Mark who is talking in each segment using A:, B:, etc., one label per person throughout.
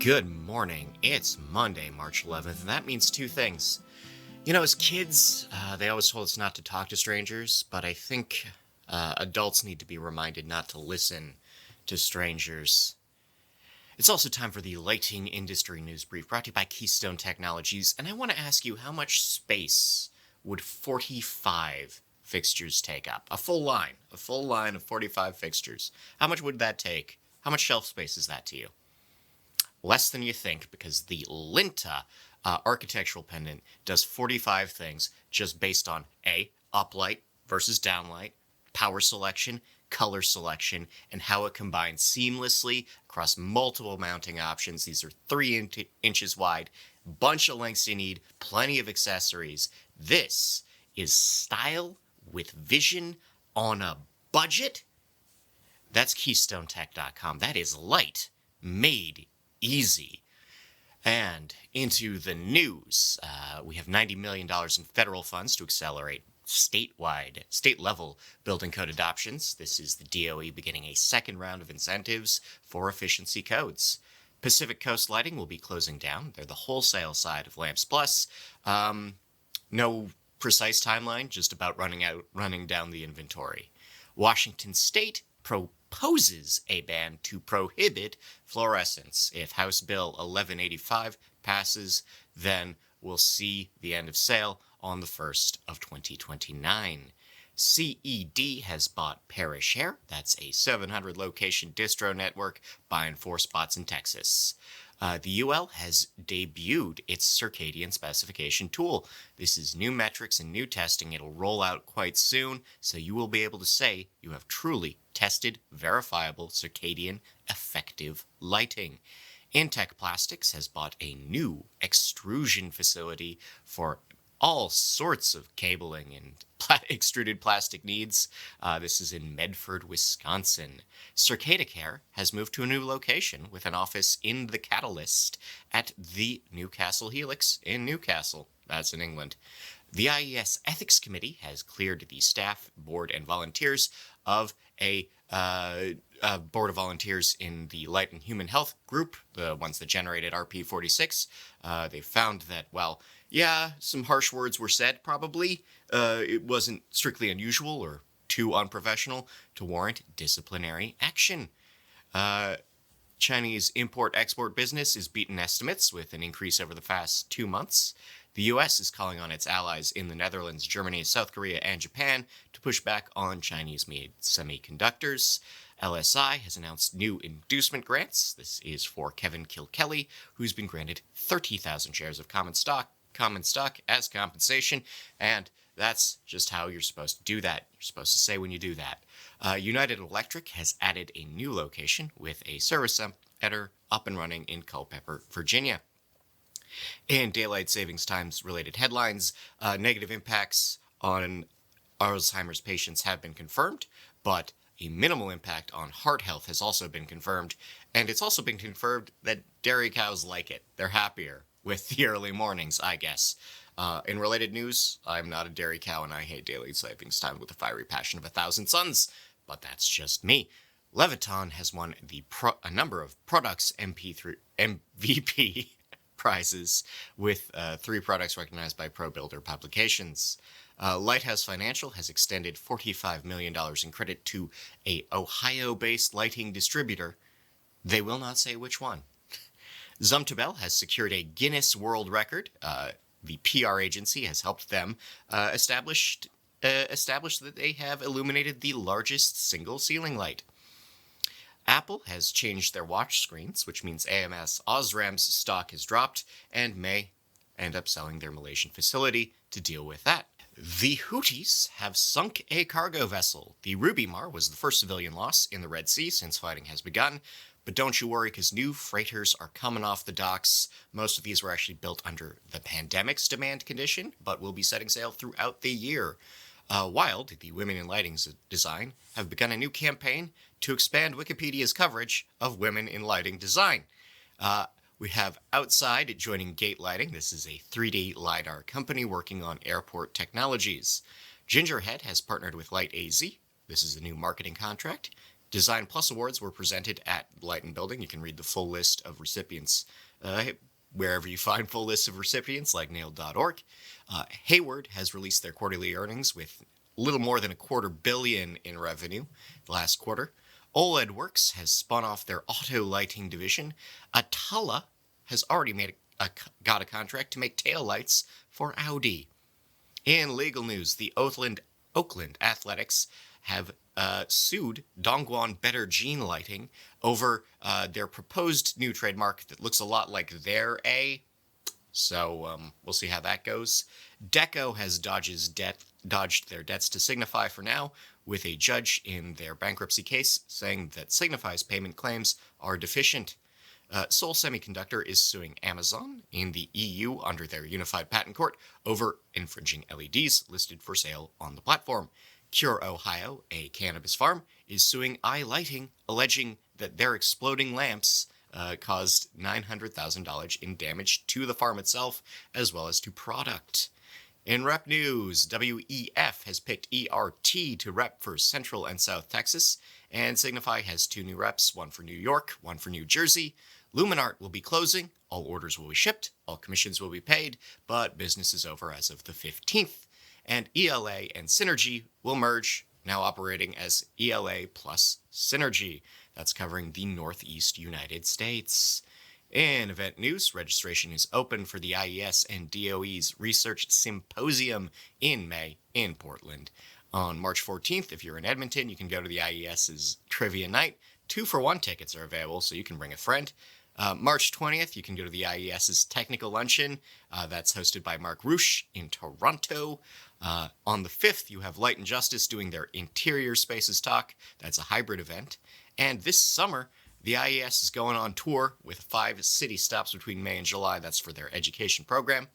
A: Good morning. It's Monday, March 11th, and that means two things. You know, as kids, they always told us not to talk to strangers, but I think adults need to be reminded not to listen to strangers. It's also time for the lighting industry news brief brought to you by Keystone Technologies, and I want to ask you, how much space would 45 fixtures take up? A full line of 45 fixtures. How much would that take? How much shelf space is that to you? Less than you think, because the Linta architectural pendant does 45 things just based on A, uplight versus downlight, power selection, color selection, and how it combines seamlessly across multiple mounting options. These are 3 inches wide, bunch of lengths you need, plenty of accessories. This is style with vision on a budget. That's KeystoneTech.com. That is light made easy. And into the news, we have $90 million in federal funds to accelerate state-level building code adoptions. This is the DOE beginning a second round of incentives for efficiency codes. Pacific Coast Lighting will be closing down. They're the wholesale side of Lamps Plus. No precise timeline, just about running down the inventory. Washington State proposes a ban to prohibit fluorescents. If House Bill 1185 passes, then we'll see the end of sale on the 1st of 2029. CED has bought Parish Hair. That's a 700-location distro network buying 4 spots in Texas. The UL has debuted its circadian specification tool. This is new metrics and new testing. It'll roll out quite soon, so you will be able to say you have truly tested, verifiable circadian effective lighting. Intech Plastics has bought a new extrusion facility for all sorts of cabling and extruded plastic needs. This is in Medford, Wisconsin. Circadicare has moved to a new location with an office in the Catalyst at the Newcastle Helix in Newcastle. That's in England. The IES Ethics Committee has cleared the staff, board, and volunteers of a board of volunteers in the Light and Human Health group, the ones that generated RP46. They found that, some harsh words were said, probably. It wasn't strictly unusual or too unprofessional to warrant disciplinary action. Chinese import-export business is beating estimates with an increase over the past 2 months. The U.S. is calling on its allies in the Netherlands, Germany, South Korea, and Japan to push back on Chinese-made semiconductors. LSI has announced new inducement grants. This is for Kevin Kilkelly, who's been granted 30,000 shares of common stock as compensation, and that's just how you're supposed to do that. You're supposed to say when you do that. United Electric has added a new location with a service center up and running in Culpeper, Virginia. In daylight savings times related headlines, negative impacts on Alzheimer's patients have been confirmed, but a minimal impact on heart health has also been confirmed, and it's also been confirmed that dairy cows like it. They're happier with the early mornings, I guess. In related news, I'm not a dairy cow and I hate daylight savings time with the fiery passion of 1,000 suns, but that's just me. Leviton has won a number of products MVP prizes, with 3 products recognized by ProBuilder publications. Lighthouse Financial has extended $45 million in credit to a Ohio-based lighting distributor. They will not say which one. Zumtobel has secured a Guinness World Record. The PR agency has helped them establish that they have illuminated the largest single ceiling light. Apple has changed their watch screens, which means AMS Osram's stock has dropped and may end up selling their Malaysian facility to deal with that. The Houthis have sunk a cargo vessel. The Ruby Mar was the first civilian loss in the Red Sea since fighting has begun. But don't you worry, because new freighters are coming off the docks. Most of these were actually built under the pandemic's demand condition, but will be setting sail throughout the year. Wild, the Women in Lighting Design, have begun a new campaign to expand Wikipedia's coverage of women in lighting design. We have Outside joining Gate Lighting. This is a 3D LiDAR company working on airport technologies. Gingerhead has partnered with Light AZ. This is a new marketing contract. Design Plus Awards were presented at Lighton Building. You can read the full list of recipients wherever you find full lists of recipients, like nailed.org. Hayward has released their quarterly earnings with a little more than $250 million in revenue last quarter. OLED Works has spun off their auto lighting division. Atala has already got a contract to make taillights for Audi. In legal news, the Oakland Athletics have sued Dongguan Better Gene Lighting over their proposed new trademark that looks a lot like their A. So we'll see how that goes. Deco has dodged their debts to Signify for now, with a judge in their bankruptcy case saying that Signify's payment claims are deficient. Seoul Semiconductor is suing Amazon in the EU under their Unified Patent Court over infringing LEDs listed for sale on the platform. Cure Ohio, a cannabis farm, is suing iLighting, alleging that their exploding lamps caused $900,000 in damage to the farm itself, as well as to product. In rep news, WEF has picked ERT to rep for Central and South Texas, and Signify has 2 new reps, one for New York, one for New Jersey. Luminart will be closing, all orders will be shipped, all commissions will be paid, but business is over as of the 15th. And ELA and Synergy will merge, now operating as ELA plus Synergy. That's covering the Northeast United States. In event news, registration is open for the IES and DOE's Research Symposium in May in Portland. On March 14th, if you're in Edmonton, you can go to the IES's Trivia Night. 2-for-1 tickets are available, so you can bring a friend. March 20th, you can go to the IES's Technical Luncheon. That's hosted by Mark Roosh in Toronto. On the 5th, you have Light and Justice doing their Interior Spaces talk. That's a hybrid event. And this summer, the IES is going on tour with 5 city stops between May and July. That's for their education program.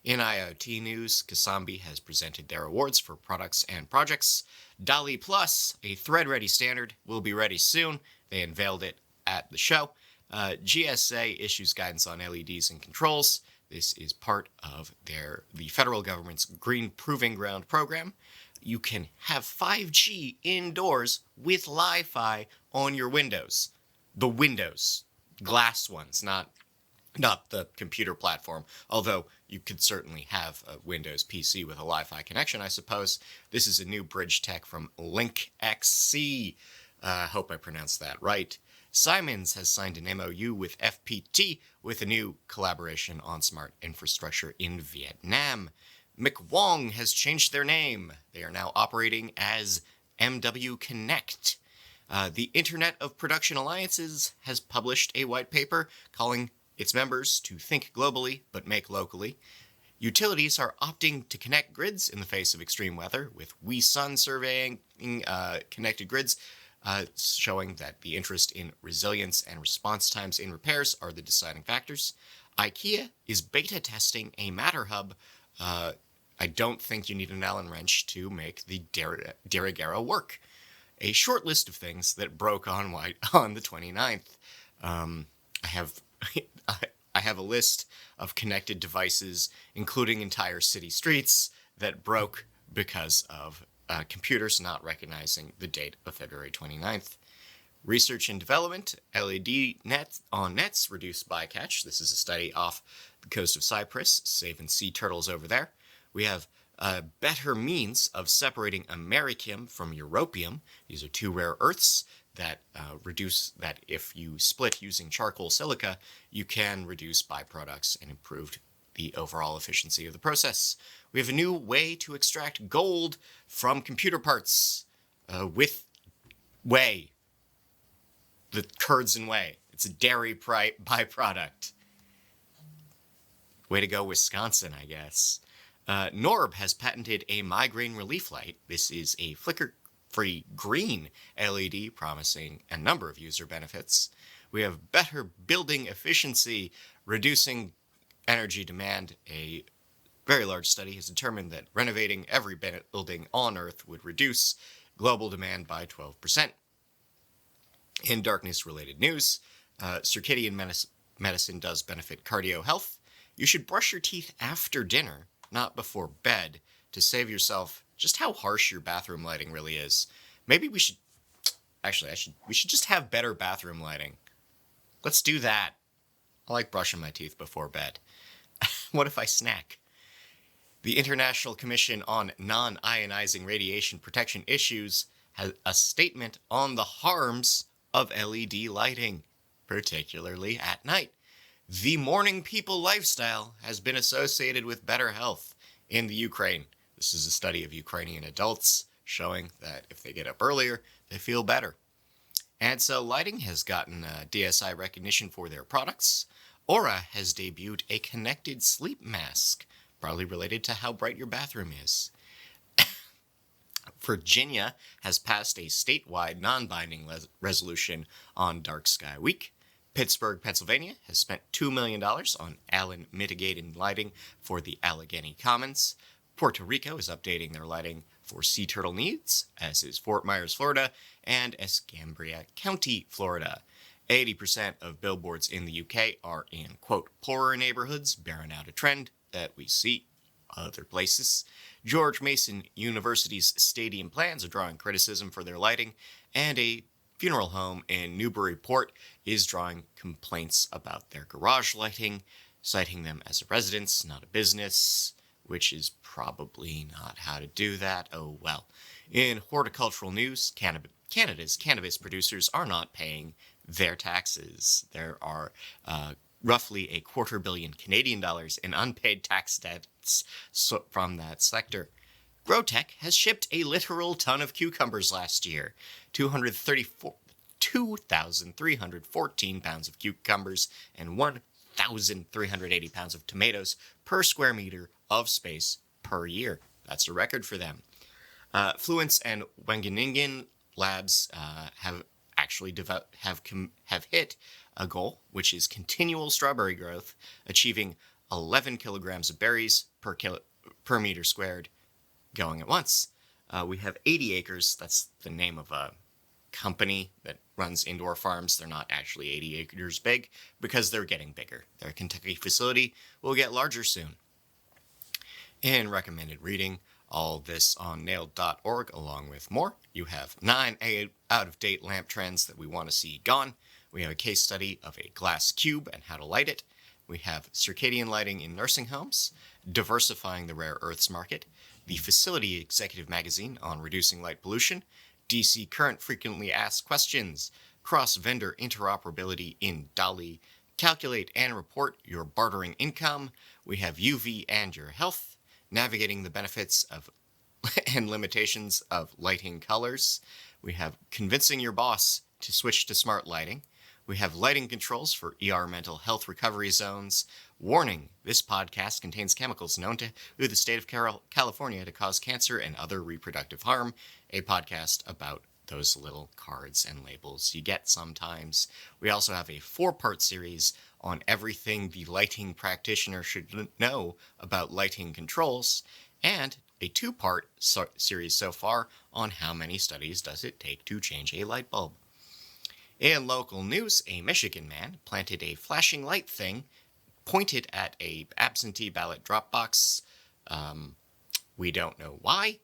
A: In IoT news, Kasambi has presented their awards for products and projects. DALI Plus, a thread-ready standard, will be ready soon. They unveiled it at the show. GSA issues guidance on LEDs and controls. This is part of the federal government's Green Proving Ground program. You can have 5G indoors with Li-Fi on your windows. The windows, glass ones, not the computer platform, although you could certainly have a Windows PC with a Li-Fi connection, I suppose. This is a new bridge tech from LinkXC. Hope I pronounced that right. Simons has signed an MOU with FPT with a new collaboration on smart infrastructure in Vietnam. McWong has changed their name. They are now operating as MW Connect. The Internet of Production Alliances has published a white paper calling its members to think globally but make locally. Utilities are opting to connect grids in the face of extreme weather, with WeSun surveying connected grids, showing that the interest in resilience and response times in repairs are the deciding factors. IKEA is beta testing a Matter Hub. I don't think you need an Allen wrench to make the Derrigera work. A short list of things that broke on the 29th. I have a list of connected devices, including entire city streets, that broke because of computers not recognizing the date of February 29th. Research and development, LED nets reduce bycatch. This is a study off the coast of Cyprus, saving sea turtles over there. We have better means of separating americium from europium. These are 2 rare earths that reduce that if you split using charcoal silica, you can reduce byproducts and improve the overall efficiency of the process. We have a new way to extract gold from computer parts with whey. The curds and whey. It's a dairy byproduct. Way to go, Wisconsin, I guess. Norb has patented a migraine relief light. This is a flicker-free green LED promising a number of user benefits. We have better building efficiency, reducing energy demand. A very large study has determined that renovating every building on Earth would reduce global demand by 12%. In darkness-related news, circadian medicine does benefit cardio health. You should brush your teeth after dinner, not before bed, to save yourself just how harsh your bathroom lighting really is. Maybe we should Actually, we should just have better bathroom lighting. Let's do that. I like brushing my teeth before bed. What if I snack? The International Commission on Non-Ionizing Radiation Protection Issues has a statement on the harms of LED lighting, particularly at night. The morning people lifestyle has been associated with better health in the Ukraine. This is a study of Ukrainian adults showing that if they get up earlier, they feel better. And so lighting has gotten DSI recognition for their products. Aura has debuted a connected sleep mask, probably related to how bright your bathroom is. Virginia has passed a statewide non-binding resolution on Dark Sky Week. Pittsburgh, Pennsylvania has spent $2 million on Allen mitigating lighting for the Allegheny Commons. Puerto Rico is updating their lighting for sea turtle needs, as is Fort Myers, Florida, and Escambia County, Florida. 80% of billboards in the UK are in, quote, poorer neighborhoods, bearing out a trend that we see other places. George Mason University's stadium plans are drawing criticism for their lighting, and a funeral home in Newburyport is drawing complaints about their garage lighting, citing them as a residence, not a business, which is probably not how to do that. Oh well. In horticultural news, Canada's cannabis producers are not paying their taxes. There are roughly $250 million Canadian in unpaid tax debts from that sector. Growtech has shipped a literal ton of cucumbers last year. 2,314 pounds of cucumbers and 1,380 pounds of tomatoes per square meter of space per year. That's a record for them. Fluence and Wageningen Labs have actually have hit a goal, which is continual strawberry growth, achieving 11 kilograms of berries per meter squared going at once. We have 80 acres. That's the name of a company that runs indoor farms. They're not actually 80 acres big because they're getting bigger. Their Kentucky facility will get larger soon. In recommended reading, all this on nailed.org along with more. You have 9 out-of-date lamp trends that we want to see gone. We have a case study of a glass cube and how to light it. We have circadian lighting in nursing homes, diversifying the rare earths market, the Facility Executive Magazine on reducing light pollution, DC Current frequently asked questions, cross-vendor interoperability in DALI, calculate and report your bartering income. We have UV and your health, navigating the benefits of and limitations of lighting colors. We have convincing your boss to switch to smart lighting. We have lighting controls for ER mental health recovery zones. Warning, this podcast contains chemicals known to the state of California to cause cancer and other reproductive harm. A podcast about those little cards and labels you get sometimes. We also have a 4-part series on everything the lighting practitioner should know about lighting controls, and a 2-part series so far on how many studies does it take to change a light bulb. In local news, a Michigan man planted a flashing light thing pointed at a absentee ballot drop box. We don't know why.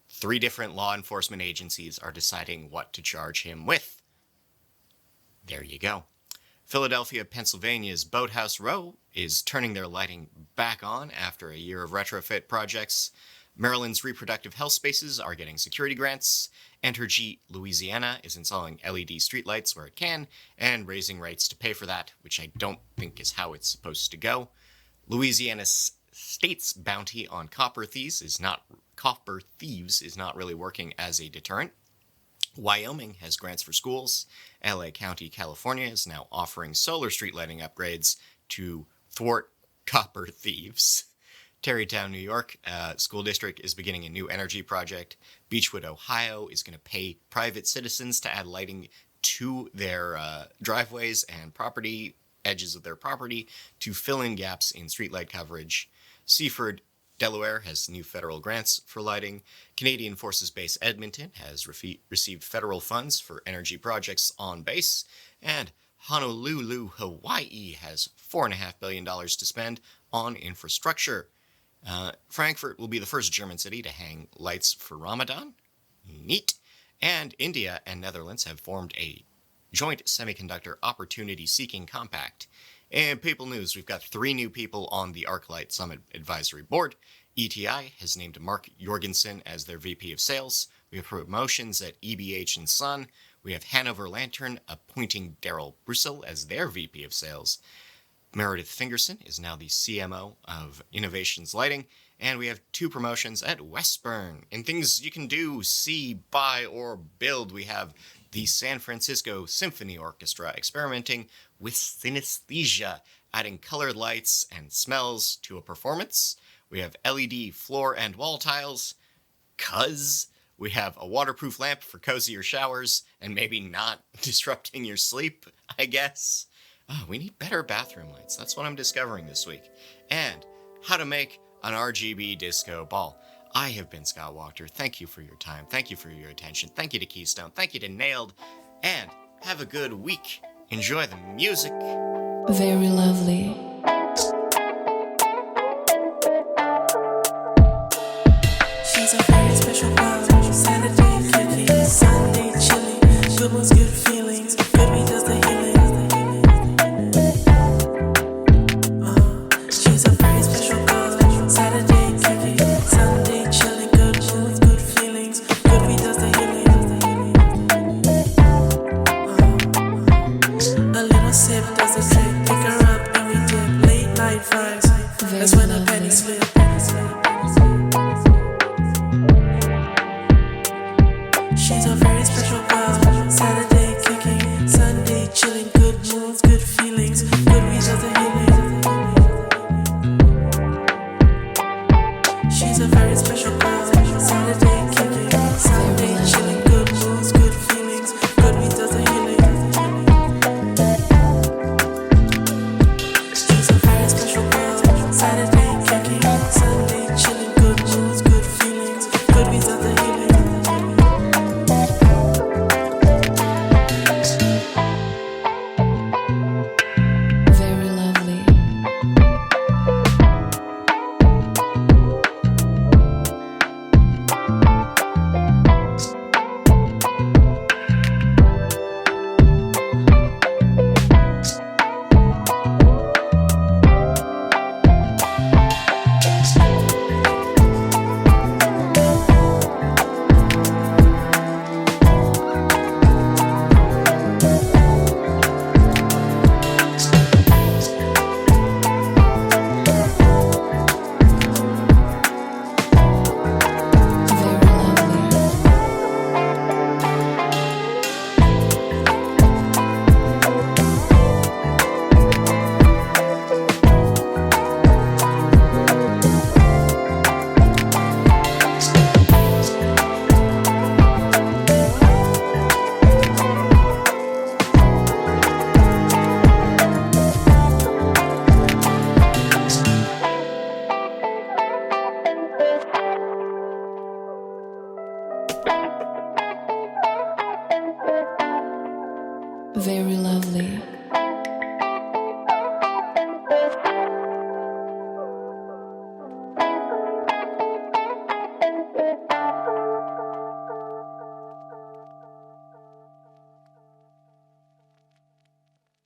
A: 3 different law enforcement agencies are deciding what to charge him with. There you go. Philadelphia, Pennsylvania's Boathouse Row is turning their lighting back on after a year of retrofit projects. Maryland's reproductive health spaces are getting security grants. Entergy Louisiana is installing LED streetlights where it can and raising rates to pay for that, which I don't think is how it's supposed to go. Louisiana's state's bounty on copper thieves is not really working as a deterrent. Wyoming has grants for schools. LA County, California is now offering solar street lighting upgrades to thwart copper thieves. Tarrytown, New York, school district is beginning a new energy project. Beechwood, Ohio is going to pay private citizens to add lighting to their driveways and property edges of their property to fill in gaps in streetlight coverage. Seaford, Delaware has new federal grants for lighting. Canadian Forces Base Edmonton has received federal funds for energy projects on base. And Honolulu, Hawaii has $4.5 billion to spend on infrastructure. Frankfurt will be the first German city to hang lights for Ramadan. Neat. And India and Netherlands have formed a joint semiconductor opportunity-seeking compact. In People News, we've got 3 new people on the ArcLight Summit Advisory Board. ETI has named Mark Jorgensen as their VP of Sales. We have promotions at EBH and Sun. We have Hanover Lantern appointing Daryl Brussel as their VP of Sales. Meredith Fingerson is now the CMO of Innovations Lighting. And we have 2 promotions at Westburn. In things you can do, see, buy, or build, we have the San Francisco Symphony Orchestra experimenting with synesthesia, adding colored lights and smells to a performance. We have LED floor and wall tiles. We have a waterproof lamp for cozier showers and maybe not disrupting your sleep, I guess. We need better bathroom lights. That's what I'm discovering this week. And how to make an RGB disco ball. I have been Scott Walker. Thank you for your time. Thank you for your attention. Thank you to Keystone. Thank you to Nailed. And have a good week. Enjoy the music.
B: Very lovely.
C: She's a very special girl. Saturday cookie, Sunday chilling. Good ones, good feelings. Good me does the healing. She's a very special girl. Saturday cookie, Sunday chilling. Good moods, good feelings. Good me does the healing. A little sip does the trick. Pick her up and we dip. Late night vibes. That's when the penny slip. She's a very special girl. Saturday kicking, Sunday chilling. Good moods, good feelings. Good reasons to healing. She's a very special girl. Saturday kicking, Sunday chilling. Good moods, good feelings. Good reasons to healing. She's a very special girl. Saturday kicking, Sunday chilling. Good moods, good feelings. Good reasons to healing.
B: Very lovely. Very lovely. Very lovely.